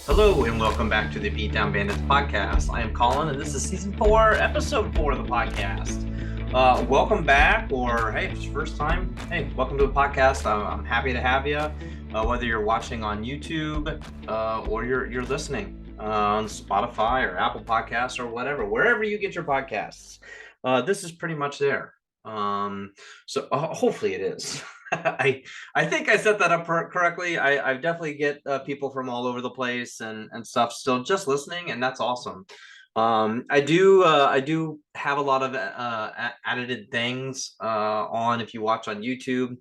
Hello and welcome back to the Beatdown Bandits podcast. I am Colin and this is season 4, episode 4 of the podcast. Welcome back, or hey, if it's your first time, hey, welcome to the podcast. I'm happy to have you, whether you're watching on YouTube or you're listening on Spotify or Apple Podcasts or whatever, wherever you get your podcasts. This is pretty much there. So hopefully it is. I think I set that up correctly. I definitely get people from all over the place and stuff still just listening, and that's awesome. I do have a lot of edited things on. If you watch on YouTube,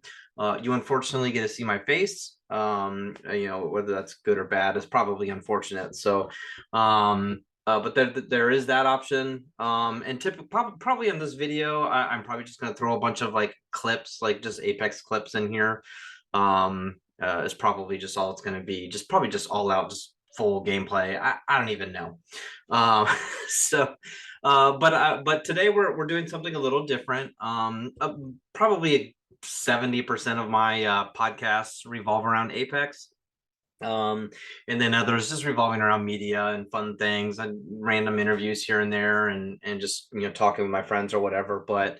you unfortunately get to see my face. Whether that's good or bad is probably unfortunate. So but there is that option. And probably in this video, I'm probably just going to throw a bunch of like clips, like just Apex clips in here. Is probably just all it's going to be. Probably just all out, just full gameplay. I don't even know. So, but today we're doing something a little different. Probably 70% of my podcasts revolve around Apex. And then others just revolving around media and fun things and random interviews here and there, and just talking with my friends or whatever. But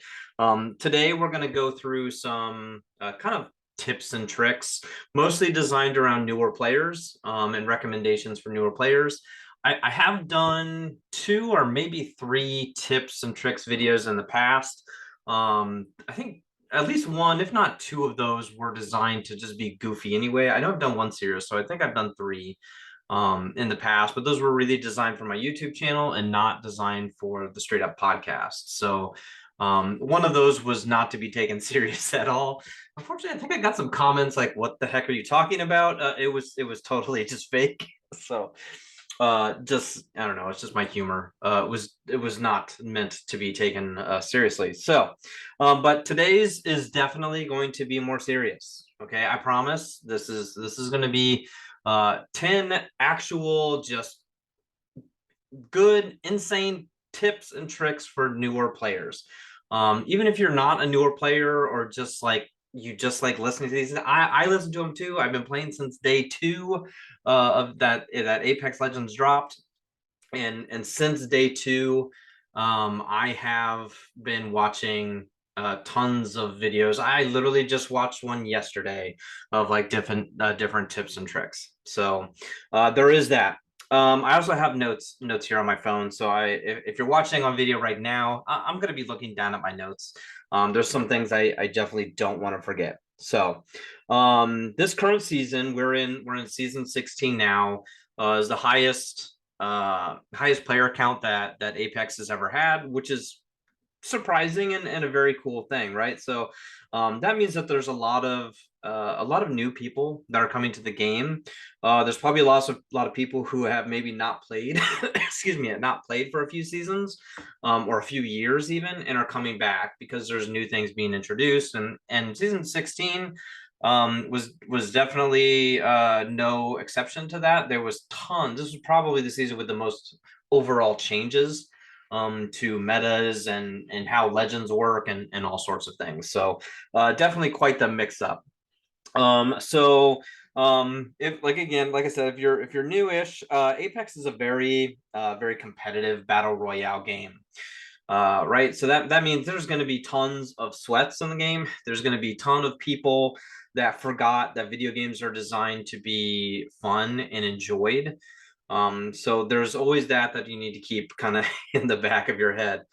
today we're going to go through some kind of tips and tricks, mostly designed around newer players, and recommendations for newer players. I have done 2 or maybe 3 tips and tricks videos in the past. I think at least 1, if not 2 of those were designed to just be goofy anyway. I know I've done 1 series, so I think I've done 3 in the past, but those were really designed for my YouTube channel and not designed for the straight up podcast. So one of those was not to be taken serious at all. Unfortunately, I think I got some comments like, "What the heck are you talking about?" It was totally just fake. So just I don't know, it's just my humor. It was not meant to be taken seriously. So but today's is definitely going to be more serious. Okay, I promise. This is going to be 10 actual just good insane tips and tricks for newer players. Even if you're not a newer player, or just like you just like listening to these, I listen to them too. I've been playing since day 2 of that Apex Legends dropped, and since day 2, I have been watching tons of videos. I literally just watched one yesterday of like different tips and tricks. So there is that. I also have notes here on my phone. So if you're watching on video right now, I'm going to be looking down at my notes. There's some things I definitely don't want to forget. So this current season, we're in season 16 now. Is the highest player count that Apex has ever had, which is surprising and a very cool thing, right? So that means that there's a lot of new people that are coming to the game. There's probably a lot of people who have maybe not played, excuse me, not played for a few seasons, or a few years even, and are coming back because there's new things being introduced. And season 16 was definitely no exception to that. There was tons. This was probably the season with the most overall changes to metas and how legends work and all sorts of things. So definitely quite the mix up. If like I said, if you're newish, Apex is a very very competitive battle royale game. Right, so that means there's going to be tons of sweats in the game. There's going to be a ton of people that forgot that video games are designed to be fun and enjoyed. So there's always that you need to keep kind of in the back of your head.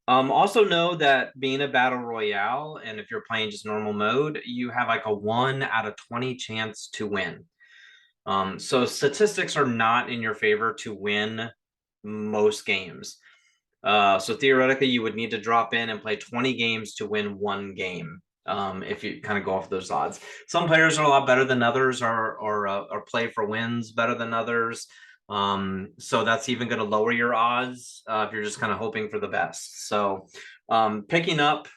Also know that being a battle royale, and if you're playing just normal mode, you have like a 1 out of 20 chance to win. So statistics are not in your favor to win most games. So theoretically, you would need to drop in and play 20 games to win 1 game. If you kind of go off those odds. Some players are a lot better than others, or play for wins better than others. So that's even going to lower your odds if you're just kind of hoping for the best. So picking up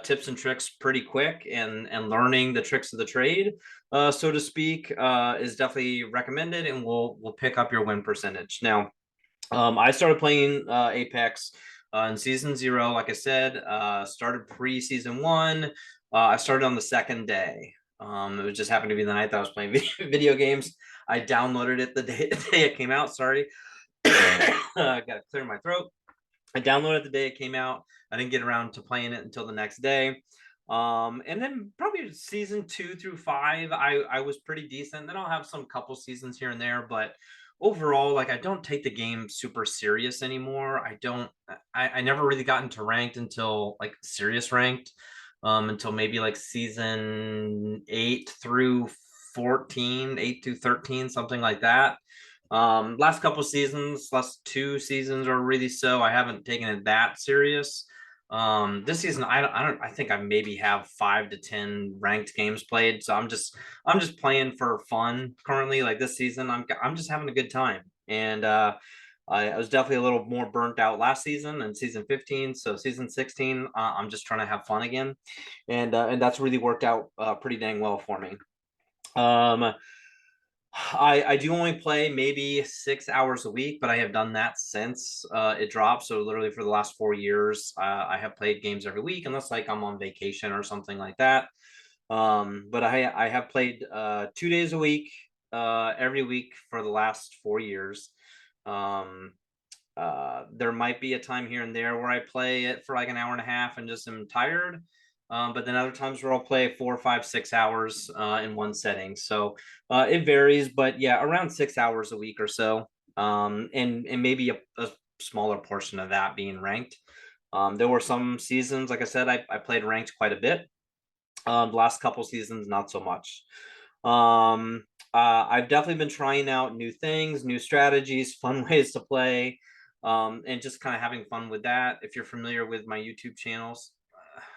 tips and tricks pretty quick and learning the tricks of the trade, so to speak, is definitely recommended, and will pick up your win percentage. Now, I started playing Apex in season 0, like I said, started pre-season 1. I started on the 2nd day. It was just happened to be the night that I was playing video games. I downloaded it the day it came out. Sorry, I got to clear my throat. I downloaded the day it came out. I didn't get around to playing it until the next day. And then probably season 2 through 5, I was pretty decent. Then I'll have some couple seasons here and there, but overall, like I don't take the game super serious anymore. I never really got into ranked until like serious ranked, until maybe like season 8 through 14, 8 through 13, something like that. Last couple seasons, last 2 seasons are really so. I haven't taken it that serious. This season, I think I maybe have 5 to 10 ranked games played. So I'm just playing for fun currently. Like this season, I'm just having a good time. And I was definitely a little more burnt out last season and season 15. So season 16, I'm just trying to have fun again, and that's really worked out pretty dang well for me. I do only play maybe 6 hours a week, but I have done that since it dropped. So literally for the last 4 years, I have played games every week, unless like I'm on vacation or something like that. But I have played 2 days a week, every week for the last 4 years. Um, there might be a time here and there where I play it for like an hour and a half and just am tired. But then other times where I'll play 4, 5, 6 hours in one setting. So it varies, but yeah, around 6 hours a week or so. And maybe a smaller portion of that being ranked. There were some seasons, like I said, I played ranked quite a bit. The last couple seasons, not so much. I've definitely been trying out new things, new strategies, fun ways to play, and just kind of having fun with that. If you're familiar with my YouTube channels,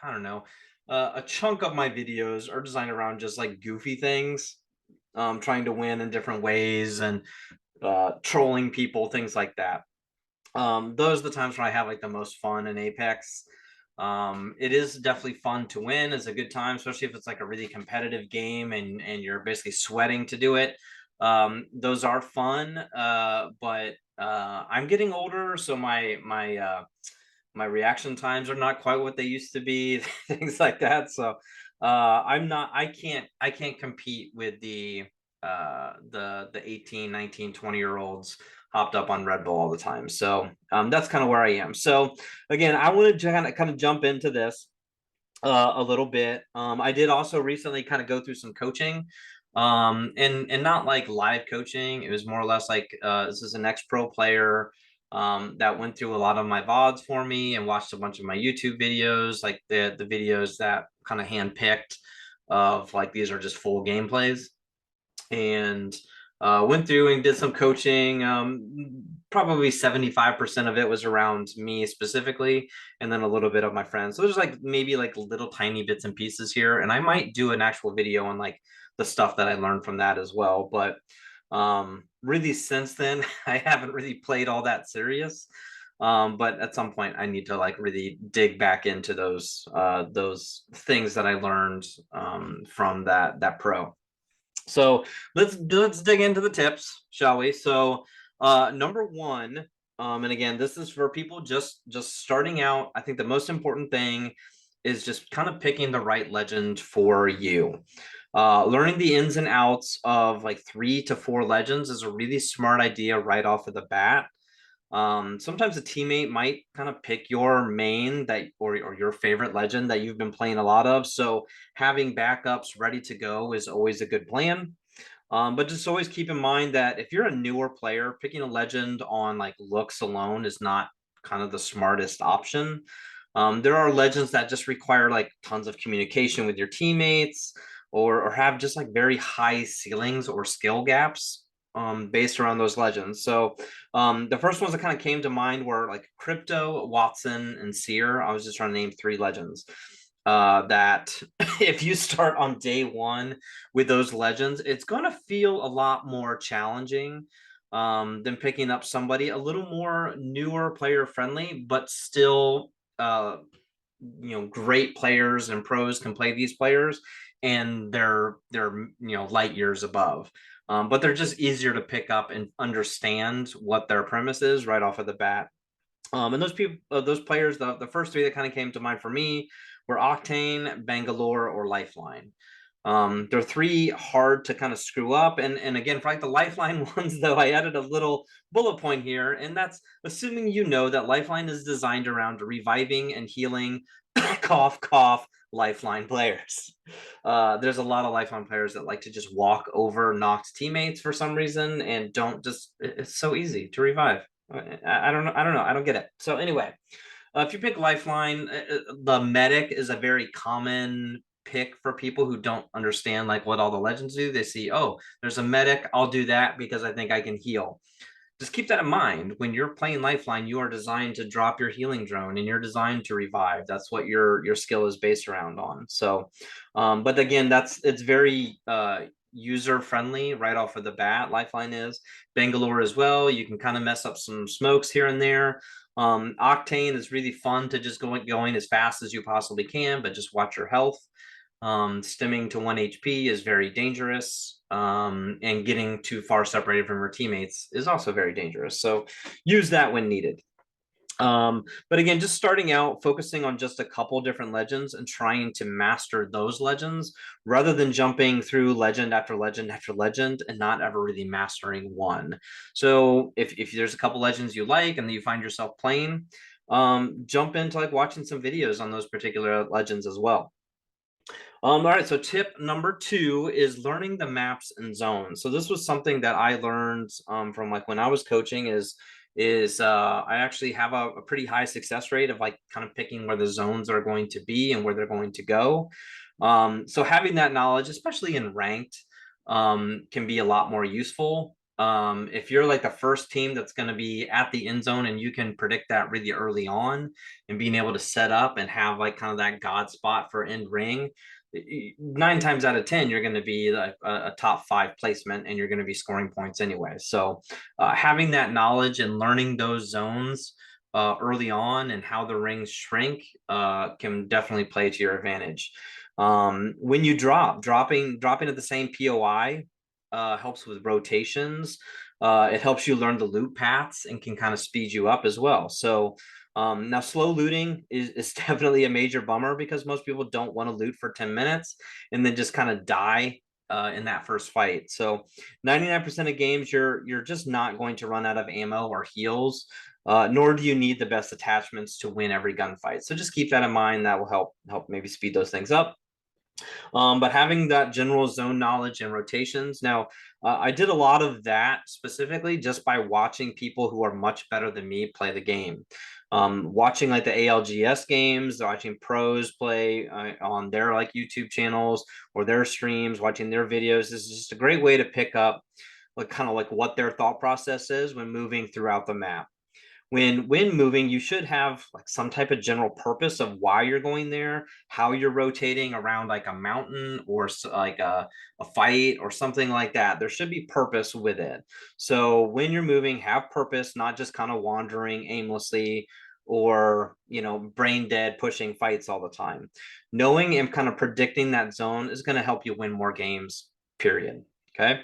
I don't know, a chunk of my videos are designed around just like goofy things, trying to win in different ways and trolling people, things like that. Those are the times when I have like the most fun in Apex. It is definitely fun to win. It's a good time, especially if it's like a really competitive game and you're basically sweating to do it. Those are fun, but I'm getting older, so my reaction times are not quite what they used to be, things like that. So I can't compete with the 18, 19, 20-year olds hopped up on Red Bull all the time. So that's kind of where I am. So again, I wanted to kind of jump into this a little bit. I did also recently kind of go through some coaching, and not like live coaching. It was more or less like this is an ex-pro player that went through a lot of my VODs for me and watched a bunch of my YouTube videos, like the videos that kind of handpicked of like these are just full gameplays, and went through and did some coaching. Probably 75% of it was around me specifically, and then a little bit of my friends. So there's like maybe like little tiny bits and pieces here, and I might do an actual video on like the stuff that I learned from that as well. But really since then, I haven't really played all that serious. But at some point I need to like really dig back into those things that I learned from that pro. So let's dig into the tips, shall we? So number one, and again, this is for people just starting out. I think the most important thing is just kind of picking the right legend for you. Learning the ins and outs of like 3 to 4 legends is a really smart idea right off of the bat. Sometimes a teammate might kind of pick your main that or your favorite legend that you've been playing a lot of. So having backups ready to go is always a good plan. But just always keep in mind that if you're a newer player, picking a legend on like looks alone is not kind of the smartest option. There are legends that just require like tons of communication with your teammates, or have just like very high ceilings or skill gaps based around those legends. So the first ones that kind of came to mind were like Crypto, Watson, and Seer. I was just trying to name 3 legends that if you start on day one with those legends, it's going to feel a lot more challenging than picking up somebody a little more newer, player friendly, but still great players and pros can play these players, and they're light years above. But they're just easier to pick up and understand what their premise is right off of the bat. And those people, those players, the first 3 that kind of came to mind for me were Octane, Bangalore, or Lifeline. There are three hard to kind of screw up. And again, for like the lifeline ones, though, I added a little bullet point here, and that's assuming you know that lifeline is designed around reviving and healing cough, cough, lifeline players. There's a lot of lifeline players that like to just walk over knocked teammates for some reason and don't just, it's so easy to revive. I don't know. I don't get it. So anyway, if you pick lifeline, the medic is a very common pick for people who don't understand like what all the legends do. They see, oh, there's a medic, I'll do that because I think I can heal. Just keep that in mind. When you're playing lifeline, you are designed to drop your healing drone and you're designed to revive. That's what your skill is based around on. So but again, it's very user friendly right off of the bat. Lifeline is Bangalore as well. You can kind of mess up some smokes here and there. Octane is really fun to just going as fast as you possibly can, but just watch your health. Stimming to 1 HP is very dangerous, and getting too far separated from your teammates is also very dangerous. So use that when needed. But again, just starting out, focusing on just a couple different legends and trying to master those legends rather than jumping through legend after legend after legend and not ever really mastering one. So if there's a couple legends you like and you find yourself playing, jump into like watching some videos on those particular legends as well. All right, so tip number 2 is learning the maps and zones. So this was something that I learned from like when I was coaching is I actually have a pretty high success rate of like kind of picking where the zones are going to be and where they're going to go. So having that knowledge, especially in ranked, can be a lot more useful. If you're like the first team that's going to be at the end zone and you can predict that really early on and being able to set up and have like kind of that God spot for end ring, 9 times out of 10 you're going to be like a top 5 placement and you're going to be scoring points anyway. So having that knowledge and learning those zones early on and how the rings shrink can definitely play to your advantage. When you dropping at the same POI helps with rotations. It helps you learn the loot paths and can kind of speed you up as well. So now slow looting is definitely a major bummer because most people don't want to loot for 10 minutes and then just kind of die in that first fight. So 99% of games, you're just not going to run out of ammo or heals, nor do you need the best attachments to win every gunfight. So just keep that in mind. That will help maybe speed those things up. But having that general zone knowledge and rotations. Now, I did a lot of that specifically just by watching people who are much better than me play the game. Watching like the ALGS games, watching pros play on their like YouTube channels or their streams, watching their videos. This is just a great way to pick up like kind of like what their thought process is when moving throughout the map. When moving, you should have like some type of general purpose of why you're going there, how you're rotating around like a mountain or like a fight or something like that. There should be purpose with it. So when you're moving, have purpose, not just kind of wandering aimlessly or brain dead pushing fights all the time. Knowing and kind of predicting that zone is going to help you win more games, period. Okay.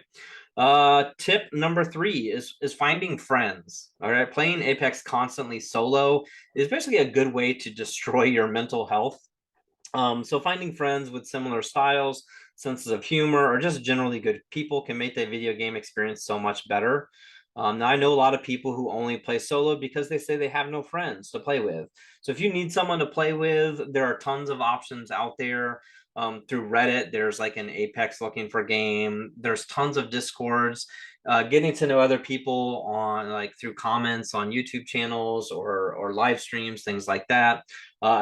Tip number 3 is finding friends. All right, playing Apex constantly solo is basically a good way to destroy your mental health. So finding friends with similar styles, senses of humor, or just generally good people can make the video game experience so much better. Now I know a lot of people who only play solo because they say they have no friends to play with. So if you need someone to play with, there are tons of options out there. Through Reddit, there's like an Apex looking for game. There's tons of Discords. Getting to know other people on like through comments on YouTube channels or live streams, things like that,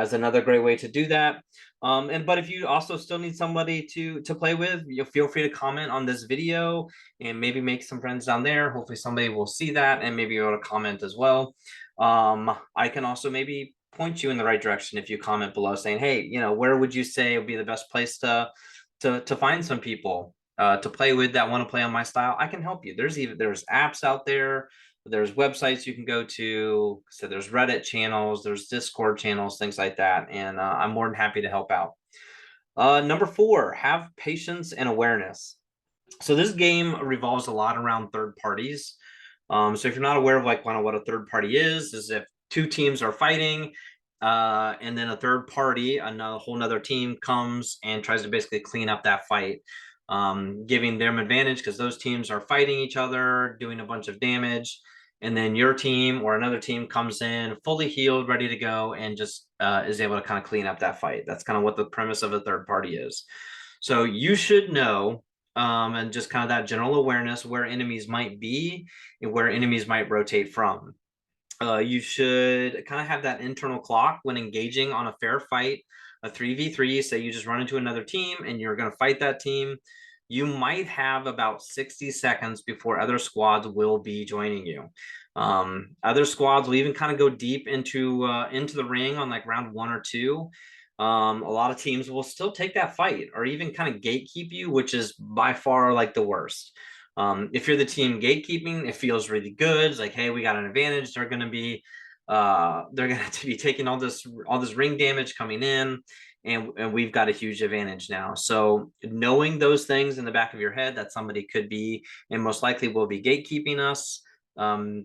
is another great way to do that. But if you also still need somebody to play with, you feel free to comment on this video and maybe make some friends down there. Hopefully somebody will see that and maybe be able to comment as well. I can also maybe point you in the right direction if you comment below saying, hey, where would you say would be the best place to find some people to play with that want to play on my style? I can help you. There's apps out there. There's websites you can go to. So there's Reddit channels, there's Discord channels, things like that. And I'm more than happy to help out. Number 4, have patience and awareness. So this game revolves a lot around third parties. So if you're not aware of like what a third party is if 2 teams are fighting, and then a third party, another whole nother team comes and tries to basically clean up that fight, giving them advantage because those teams are fighting each other, doing a bunch of damage. And then your team or another team comes in fully healed, ready to go, and just is able to kind of clean up that fight. That's kind of what the premise of a third party is. So you should know, and just kind of that general awareness where enemies might be and where enemies might rotate from. You should kind of have that internal clock when engaging on a fair fight, a 3v3. Say you just run into another team and you're going to fight that team. You might have about 60 seconds before other squads will be joining you. Other squads will even kind of go deep into the ring on like round 1 or 2. A lot of teams will still take that fight or even kind of gatekeep you, which is by far like the worst. If you're the team gatekeeping, it feels really good. It's like, hey, we got an advantage. They're going to be taking all this ring damage coming in, and we've got a huge advantage now. So knowing those things in the back of your head that somebody could be and most likely will be gatekeeping us,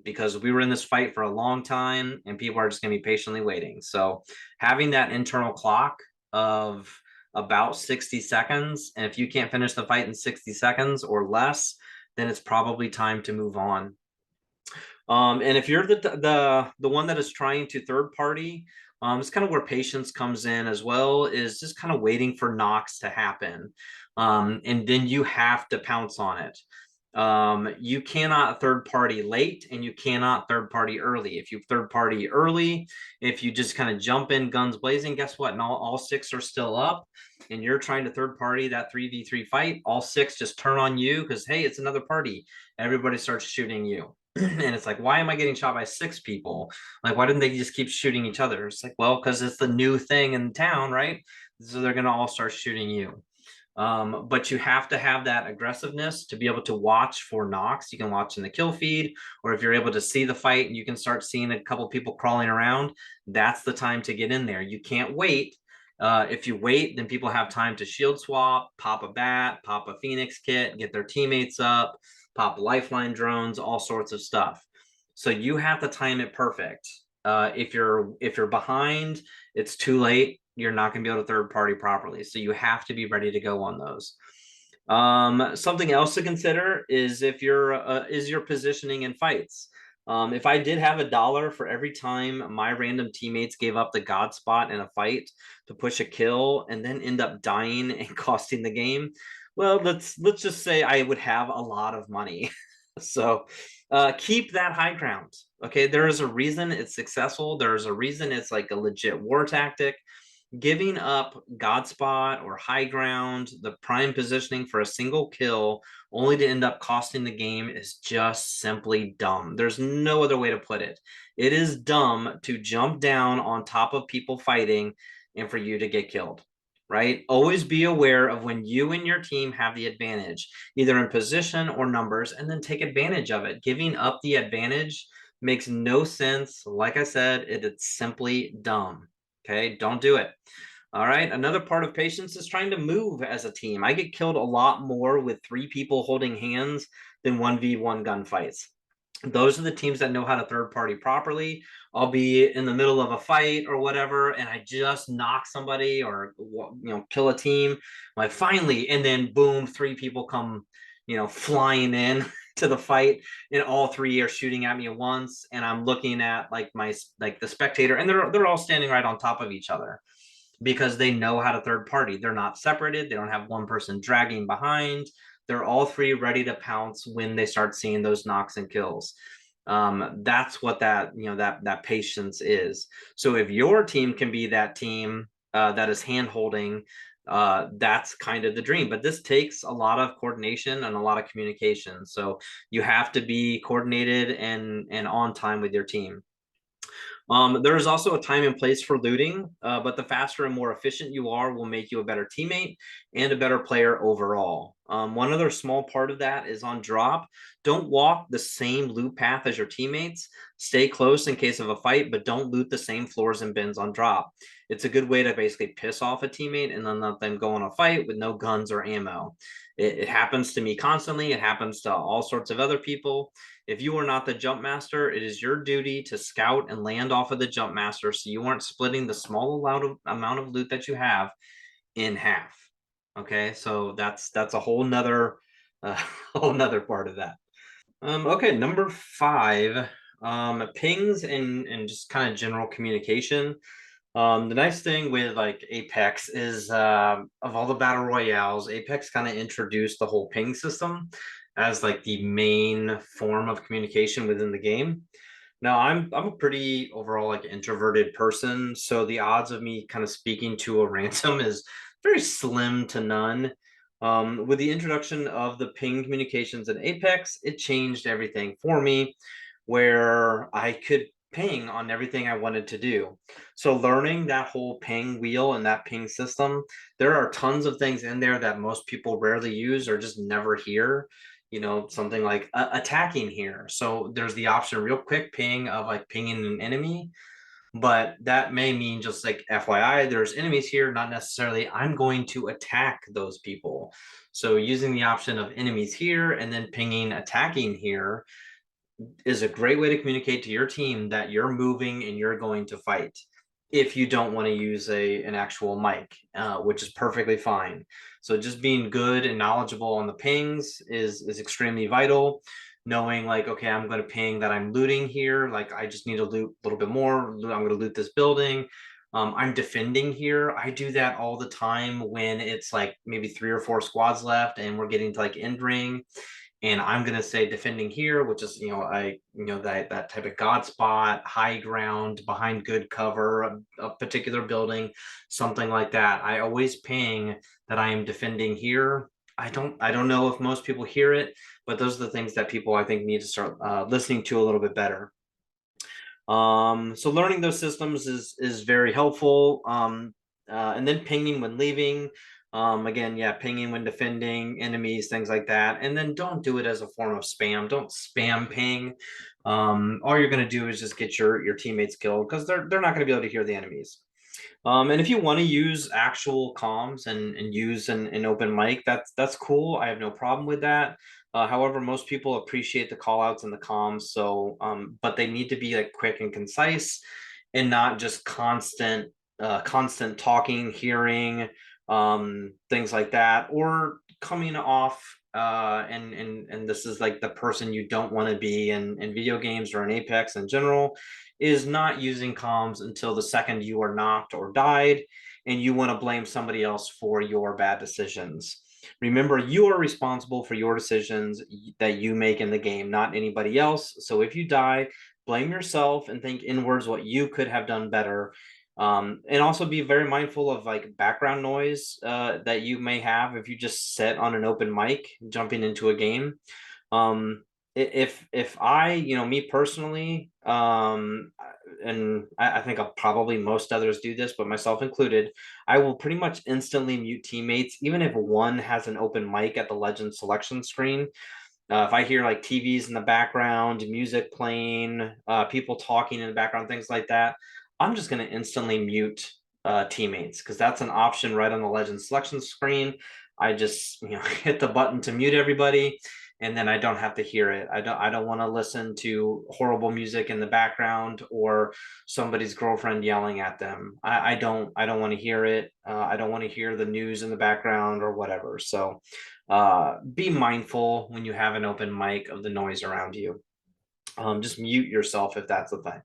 because we were in this fight for a long time and people are just going to be patiently waiting. So having that internal clock of about 60 seconds, and if you can't finish the fight in 60 seconds or less, then it's probably time to move on. And if you're the one that is trying to third party, it's kind of where patience comes in as well, is just kind of waiting for knocks to happen. And then you have to pounce on it. You cannot third party late and you cannot third party early. If you third party early, if you just kind of jump in guns blazing, guess what? And all 6 are still up and you're trying to third party that 3v3 fight, all 6 just turn on you because, hey, it's another party. Everybody starts shooting you. And it's like, why am I getting shot by 6 people? Like, why didn't they just keep shooting each other? It's like, well, because it's the new thing in town, right? So they're going to all start shooting you. But you have to have that aggressiveness to be able to watch for knocks. You can watch in the kill feed, or if you're able to see the fight and you can start seeing a couple people crawling around, that's the time to get in there. You can't wait. If you wait, then people have time to shield swap, pop a bat, pop a Phoenix kit, get their teammates up, pop lifeline drones, all sorts of stuff. So you have to time it perfect. If you're behind, it's too late. You're not going to be able to third party properly. So you have to be ready to go on those. Something else to consider is if is your positioning in fights. If I did have $1 for every time my random teammates gave up the God spot in a fight to push a kill and then end up dying and costing the game, well, let's just say I would have a lot of money. So keep that high ground. Okay, there is a reason it's successful. There's a reason it's like a legit war tactic. Giving up Godspot or high ground, the prime positioning for a single kill, only to end up costing the game is just simply dumb. There's no other way to put it. It is dumb to jump down on top of people fighting and for you to get killed, right? Always be aware of when you and your team have the advantage, either in position or numbers, and then take advantage of it. Giving up the advantage makes no sense. Like I said, it's simply dumb. Okay, don't do it. All right, another part of patience is trying to move as a team. I get killed a lot more with 3 people holding hands than 1v1 gunfights. Those are the teams that know how to third party properly. I'll be in the middle of a fight or whatever, and I just knock somebody or kill a team. I'm like, finally, and then boom, 3 people come, flying in to the fight, and all 3 are shooting at me at once. And I'm looking at like the spectator, and they're all standing right on top of each other because they know how to third party. They're not separated. They don't have one person dragging behind. They're all 3 ready to pounce when they start seeing those knocks and kills. That's what that patience is. So if your team can be that team that is hand holding, that's kind of the dream. But this takes a lot of coordination and a lot of communication. So you have to be coordinated and on time with your team. There is also a time and place for looting, but the faster and more efficient you are will make you a better teammate and a better player overall. One other small part of that is on drop. Don't walk the same loot path as your teammates. Stay close in case of a fight, but don't loot the same floors and bins on drop. It's a good way to basically piss off a teammate and then let them go on a fight with no guns or ammo. It happens to me constantly. It happens to all sorts of other people. If you are not the jump master, it is your duty to scout and land off of the jump master so you aren't splitting the small amount of loot that you have in half. Okay, so that's a whole nother whole nother part of that. Okay, number 5, pings and just kind of general communication. The nice thing with like Apex is of all the battle royales, Apex kind of introduced the whole ping system as like the main form of communication within the game. Now I'm a pretty overall like introverted person, so the odds of me kind of speaking to a ransom is very slim to none. With the introduction of the ping communications in Apex, it changed everything for me, where I could ping on everything I wanted to do. So learning that whole ping wheel and that ping system, there are tons of things in there that most people rarely use or just never hear. Something like attacking here. So there's the option real quick ping of like pinging an enemy, but that may mean just like FYI, there's enemies here, not necessarily I'm going to attack those people. So using the option of enemies here and then pinging attacking here is a great way to communicate to your team that you're moving and you're going to fight if you don't want to use an actual mic, which is perfectly fine. So just being good and knowledgeable on the pings is extremely vital. Knowing like, okay, I'm going to ping that I'm looting here. Like I just need to loot a little bit more. I'm going to loot this building. I'm defending here. I do that all the time when it's like maybe 3 or 4 squads left and we're getting to like end ring, and I'm going to say defending here, which is, that type of God spot, high ground, behind good cover, a particular building, something like that. I always ping that I am defending here. I don't know if most people hear it, but those are the things that people I think need to start listening to a little bit better. So learning those systems is very helpful. And then pinging when leaving. Again, yeah, pinging when defending enemies, things like that. And then don't do it as a form of spam. Don't spam ping. All you're going to do is just get your teammates killed because they're not going to be able to hear the enemies. And if you want to use actual comms and use an open mic, that's cool. I have no problem with that. However, most people appreciate the call outs and the comms. So, but they need to be like quick and concise and not just constant talking, hearing, things like that, or coming off. And this is like the person you don't want to be in video games or in Apex in general, is not using comms until the second you are knocked or died and you want to blame somebody else for your bad decisions. Remember, you are responsible for your decisions that you make in the game, not anybody else. So if you die, blame yourself and think inwards what you could have done better. And also be very mindful of like background noise that you may have if you just sit on an open mic jumping into a game. If I, me personally, and I think probably most others do this, but myself included, I will pretty much instantly mute teammates, even if one has an open mic at the legend selection screen. If I hear like TVs in the background, music playing, people talking in the background, things like that, I'm just going to instantly mute teammates because that's an option right on the legend selection screen. I just hit the button to mute everybody, and then I don't have to hear it. I don't want to listen to horrible music in the background or somebody's girlfriend yelling at them. I don't want to hear it. I don't want to hear the news in the background or whatever. So be mindful when you have an open mic of the noise around you. Just mute yourself if that's the thing.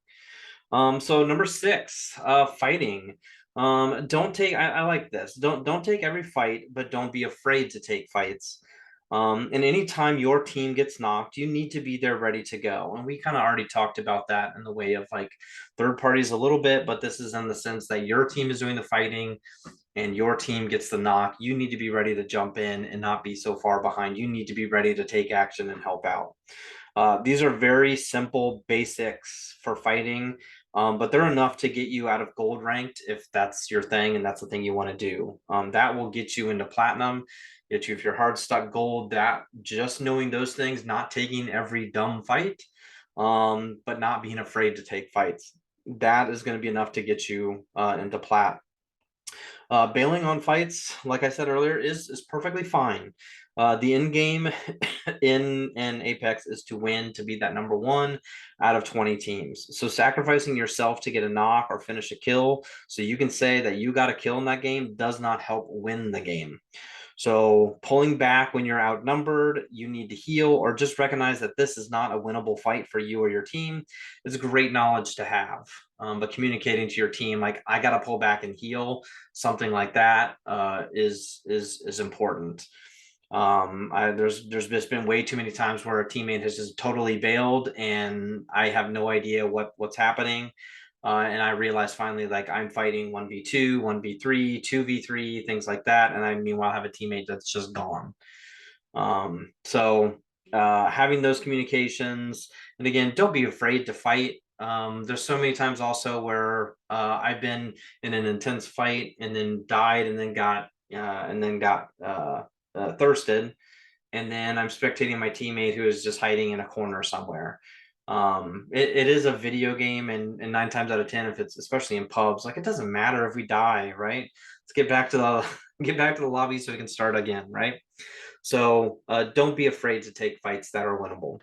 So number 6, fighting. Don't take. I like this. Don't take every fight, but don't be afraid to take fights. And anytime your team gets knocked, you need to be there ready to go. And we kind of already talked about that in the way of like third parties a little bit, but this is in the sense that your team is doing the fighting and your team gets the knock. You need to be ready to jump in and not be so far behind. You need to be ready to take action and help out. These are very simple basics for fighting, but they're enough to get you out of gold ranked if that's your thing and that's the thing you want to do. That will get you into platinum, get you if you're hard stuck gold. That just knowing those things, not taking every dumb fight, but not being afraid to take fights. That is going to be enough to get you into plat. Bailing on fights, like I said earlier, is perfectly fine. The end game in Apex is to win, to be that number one out of 20 teams. So sacrificing yourself to get a knock or finish a kill, so you can say that you got a kill in that game, does not help win the game. So pulling back when you're outnumbered, you need to heal, or just recognize that this is not a winnable fight for you or your team is great knowledge to have. But communicating to your team, like, I got to pull back and heal, something like that, is important. There's just been way too many times where a teammate has just totally bailed, and I have no idea what's happening. And I realized finally, like, I'm fighting 1v2, 1v3, 2v3, things like that. And I meanwhile have a teammate that's just gone. So having those communications, and again, don't be afraid to fight. There's so many times also where I've been in an intense fight and then died and then got thirsted, and then I'm spectating my teammate who is just hiding in a corner somewhere. It is a video game, and 9 times out of 10, if it's especially in pubs, like, it doesn't matter if we die, right? Let's get back to the get back to the lobby so we can start again, right? So don't be afraid to take fights that are winnable.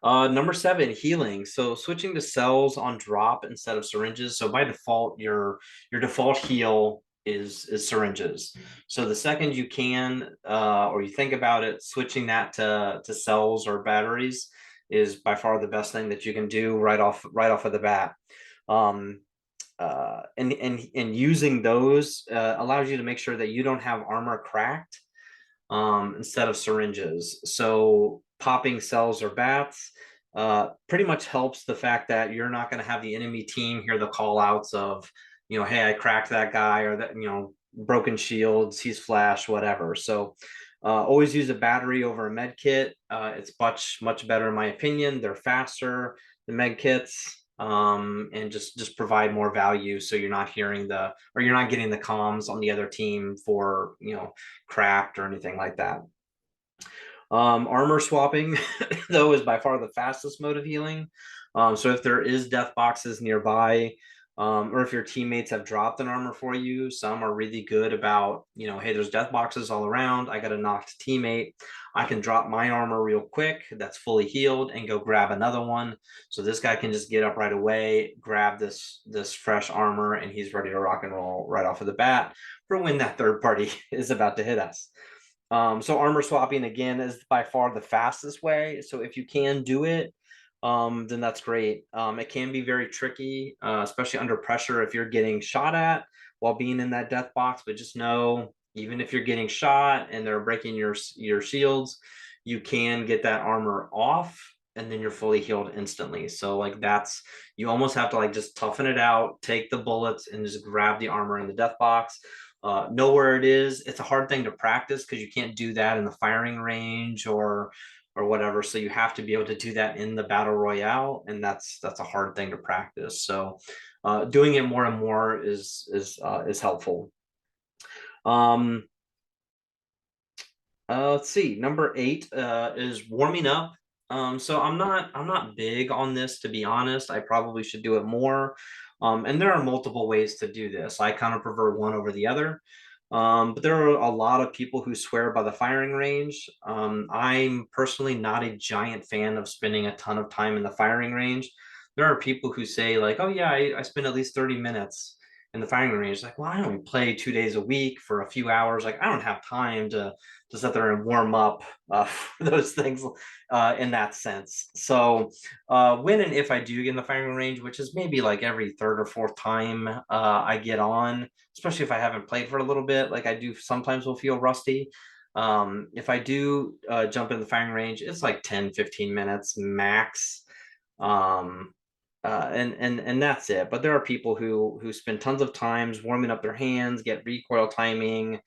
Number 7, healing. So switching to cells on drop instead of syringes. So by default, your default heal is syringes. So the second you can, or you think about it, switching that to cells or batteries is by far the best thing that you can do right off of the bat. And using those allows you to make sure that you don't have armor cracked instead of syringes. So popping cells or bats pretty much helps the fact that you're not going to have the enemy team hear the call outs of, hey, I cracked that guy, or that, broken shields, he's flash, whatever. So always use a battery over a med kit. It's much better in my opinion. They're faster, the med kits, and just provide more value, so you're not hearing you're not getting the comms on the other team for cracked or anything like that. Armor swapping though is by far the fastest mode of healing. So if there is death boxes nearby, or if your teammates have dropped an armor for you, some are really good about, hey, there's death boxes all around, I got a knocked teammate, I can drop my armor real quick that's fully healed and go grab another one. So this guy can just get up right away, grab this fresh armor, and he's ready to rock and roll right off of the bat for when that third party is about to hit us. So armor swapping, again, is by far the fastest way. So if you can do it, then that's great. It can be very tricky, especially under pressure if you're getting shot at while being in that death box. But just know, even if you're getting shot and they're breaking your shields, you can get that armor off, and then you're fully healed instantly. So like, you almost have to like just toughen it out, take the bullets, and just grab the armor in the death box. Know where it is. It's a hard thing to practice because you can't do that in the firing range or whatever. So you have to be able to do that in the battle royale, and that's a hard thing to practice. So doing it more and more is helpful. Let's see. Number 8 is warming up. So I'm not big on this, to be honest. I probably should do it more. And there are multiple ways to do this. I kind of prefer one over the other. But there are a lot of people who swear by the firing range. I'm personally not a giant fan of spending a ton of time in the firing range. There are people who say like, oh yeah, I spend at least 30 minutes in the firing range. Like, well, I only play 2 days a week for a few hours. Like, I don't have time to sit there and warm up for those things in that sense. So when and if I do get in the firing range, which is maybe like every third or fourth time I get on, especially if I haven't played for a little bit, like I do sometimes will feel rusty. If I do jump in the firing range, it's like 10-15 minutes max. And that's it. But there are people who spend tons of times warming up their hands, get recoil timing,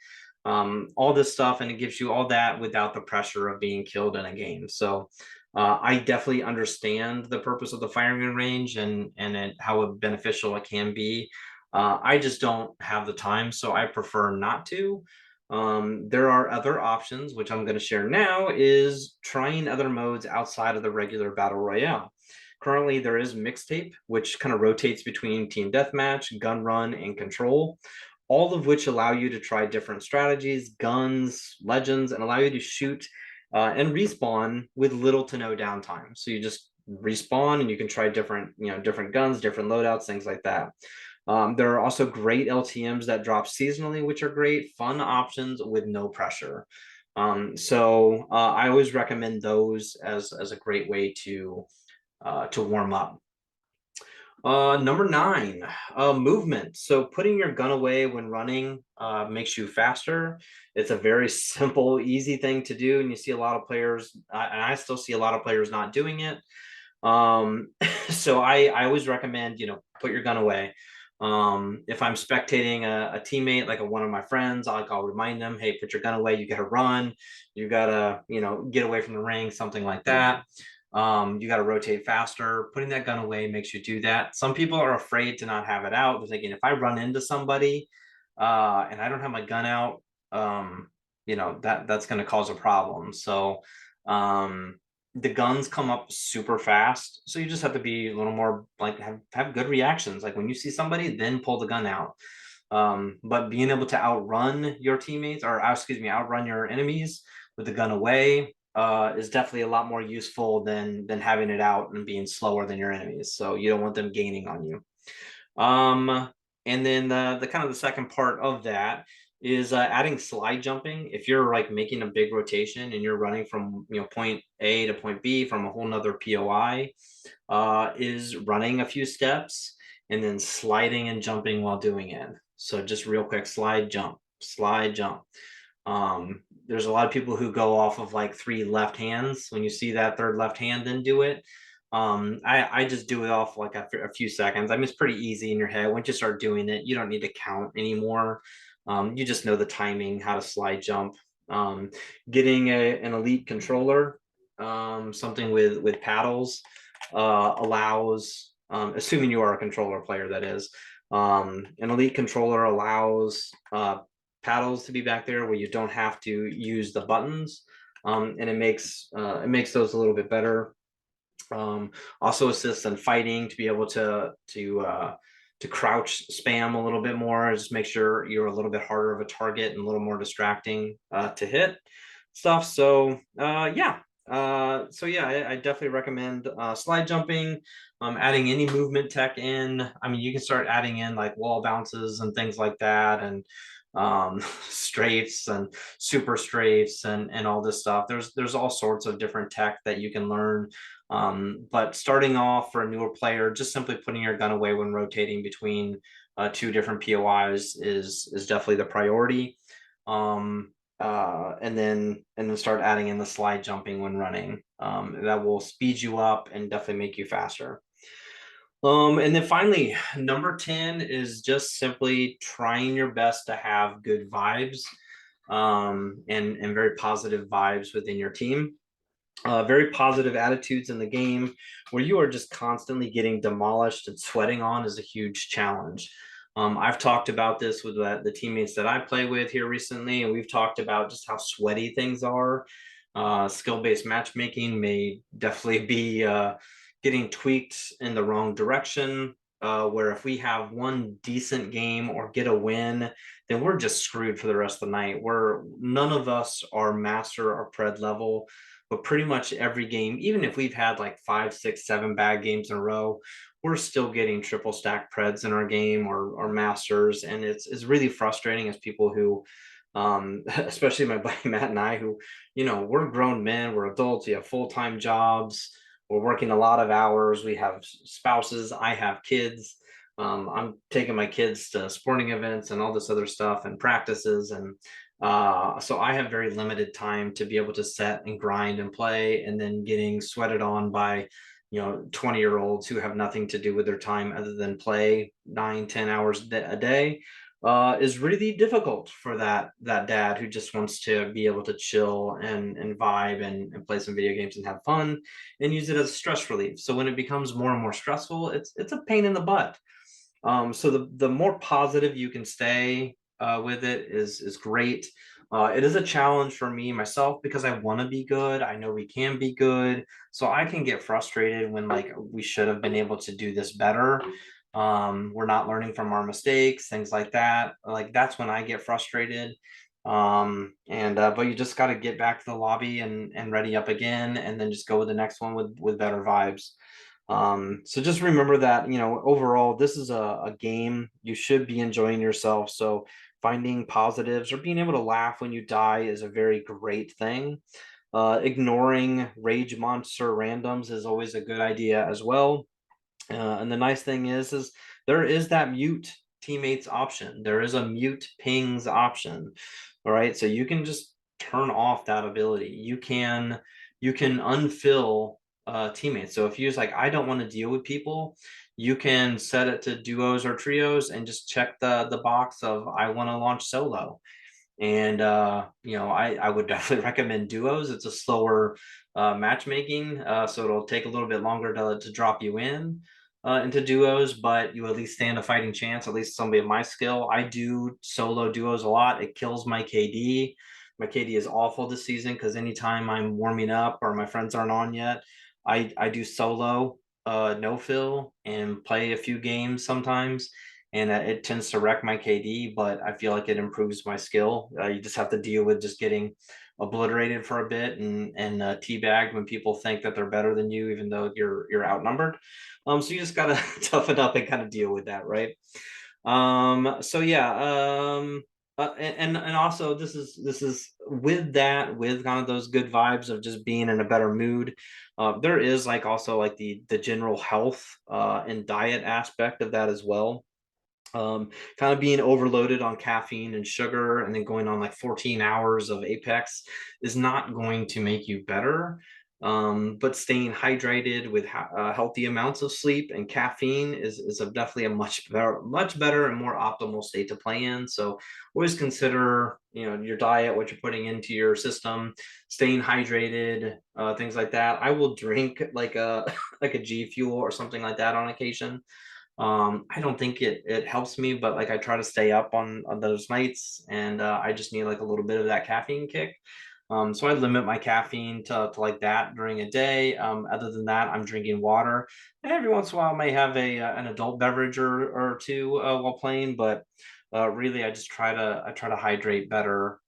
all this stuff, and it gives you all that without the pressure of being killed in a game. So I definitely understand the purpose of the firing range and how beneficial it can be. I just don't have the time, so I prefer not to. There are other options, which I'm going to share now, is trying other modes outside of the regular battle royale. Currently, there is mixtape, which kind of rotates between team deathmatch, gun run, and control, all of which allow you to try different strategies, guns, legends, and allow you to shoot and respawn with little to no downtime. So you just respawn and you can try different, different guns, different loadouts, things like that. There are also great LTMs that drop seasonally, which are great, fun options with no pressure. So I always recommend those as a great way to warm up. Number 9, movement. So putting your gun away when running makes you faster. It's a very simple, easy thing to do, and you see a lot of players, and I still see a lot of players not doing it. So I always recommend, put your gun away. If I'm spectating a teammate, like one of my friends, I'll remind them, hey, put your gun away. You got to run. You got to, get away from the ring, something like that. You got to rotate faster. Putting that gun away makes you do that. Some people are afraid to not have it out. They're thinking, if I run into somebody and I don't have my gun out, that's going to cause a problem. So the guns come up super fast, so you just have to be a little more like have good reactions. Like when you see somebody, then pull the gun out. But being able to outrun your teammates, or outrun your enemies with the gun away is definitely a lot more useful than having it out and being slower than your enemies. So you don't want them gaining on you. And then the kind of the second part of that is adding slide jumping. If you're like making a big rotation and you're running from point A to point B from a whole nother POI, is running a few steps and then sliding and jumping while doing it. So just real quick, slide jump, slide jump. There's a lot of people who go off of like 3 left hands. When you see that third left hand, then do it. I just do it off like after a few seconds. I mean, it's pretty easy in your head. Once you start doing it, you don't need to count anymore. You just know the timing, how to slide jump. Getting an elite controller, something with paddles, allows, assuming you are a controller player, that is, an elite controller allows paddles to be back there where you don't have to use the buttons, and it makes those a little bit better. Also assists in fighting to be able to crouch spam a little bit more. Just make sure you're a little bit harder of a target and a little more distracting to hit stuff. So yeah. I definitely recommend slide jumping, adding any movement tech in. I mean, you can start adding in like wall bounces and things like that, and strafes and super strafes and all this stuff. There's all sorts of different tech that you can learn. But starting off for a newer player, just simply putting your gun away when rotating between 2 different POIs is definitely the priority. And then start adding in the slide jumping when running. That will speed you up and definitely make you faster. And then finally, number 10 is just simply trying your best to have good vibes, and very positive vibes within your team. Very positive attitudes in the game where you are just constantly getting demolished and sweating on is a huge challenge. I've talked about this with the teammates that I play with here recently, and we've talked about just how sweaty things are. Skill-based matchmaking may definitely be getting tweaked in the wrong direction, where if we have one decent game or get a win, then we're just screwed for the rest of the night. None of us are master or pred level, but pretty much every game, even if we've had like 5, 6, 7 bad games in a row, we're still getting triple stack preds in our game or masters. And it's really frustrating as people who, especially my buddy Matt and I, who, we're grown men, we're adults, we have full-time jobs, we're working a lot of hours, we have spouses, I have kids. I'm taking my kids to sporting events and all this other stuff and practices, and so I have very limited time to be able to set and grind and play, and then getting sweated on by 20-year-olds who have nothing to do with their time other than play 9-10 hours a day is really difficult for that dad who just wants to be able to chill and vibe and play some video games and have fun and use it as stress relief. So when it becomes more and more stressful, it's a pain in the butt. So the more positive you can stay with it is great. It is a challenge for me myself because I want to be good. I know we can be good. So I can get frustrated when like we should have been able to do this better. We're not learning from our mistakes, things like that. Like that's when I get frustrated. And but you just got to get back to the lobby and ready up again, and then just go with the next one with better vibes. So just remember that, overall, this is a game. You should be enjoying yourself. So finding positives or being able to laugh when you die is a very great thing. Ignoring rage monster randoms is always a good idea as well. And the nice thing is there is that mute teammates option. There is a mute pings option. All right. So you can just turn off that ability. You can unfill teammates. So if you're like, I don't want to deal with people, you can set it to duos or trios and just check the box of I want to launch solo. And I would definitely recommend duos. It's a slower matchmaking, so it'll take a little bit longer to drop you in into duos, but you at least stand a fighting chance. At least somebody of my skill. I do solo duos a lot. It kills my KD. My KD is awful this season because anytime I'm warming up or my friends aren't on yet, I do solo no fill and play a few games sometimes, and it tends to wreck my KD, but I feel like it improves my skill. You just have to deal with just getting obliterated for a bit and teabagged when people think that they're better than you, even though you're outnumbered. So you just gotta toughen up and kind of deal with that, right? So yeah. And also this is with that, with kind of those good vibes of just being in a better mood. There is like also like the general health and diet aspect of that as well. Kind of being overloaded on caffeine and sugar and then going on like 14 hours of Apex is not going to make you better. But staying hydrated with healthy amounts of sleep and caffeine is definitely a much better and more optimal state to play in. So always consider, your diet, what you're putting into your system, staying hydrated, things like that. I will drink like a like a G Fuel or something like that on occasion. I don't think it helps me, but like I try to stay up on those nights, and I just need like a little bit of that caffeine kick. So I limit my caffeine to like that during a day. Other than that, I'm drinking water, and every once in a while I may have an adult beverage or two while playing, but really I try to hydrate better.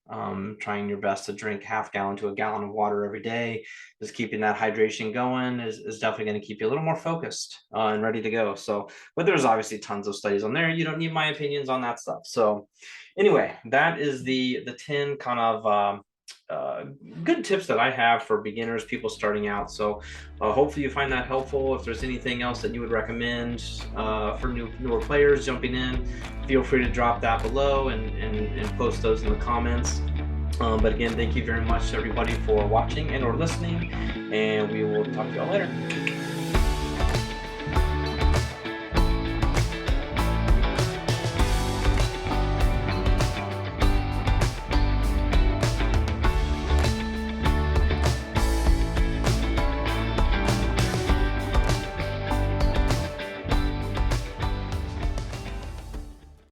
Trying your best to drink half gallon to a gallon of water every day. Just keeping that hydration going is definitely going to keep you a little more focused and ready to go. So, but there's obviously tons of studies on there. You don't need my opinions on that stuff. So anyway, that is the 10 kind of uh, good tips that I have for beginners, people starting out. So hopefully you find that helpful. If there's anything else that you would recommend for newer players jumping in, feel free to drop that below and post those in the comments. But again, thank you very much everybody for watching and or listening, and we will talk to y'all later.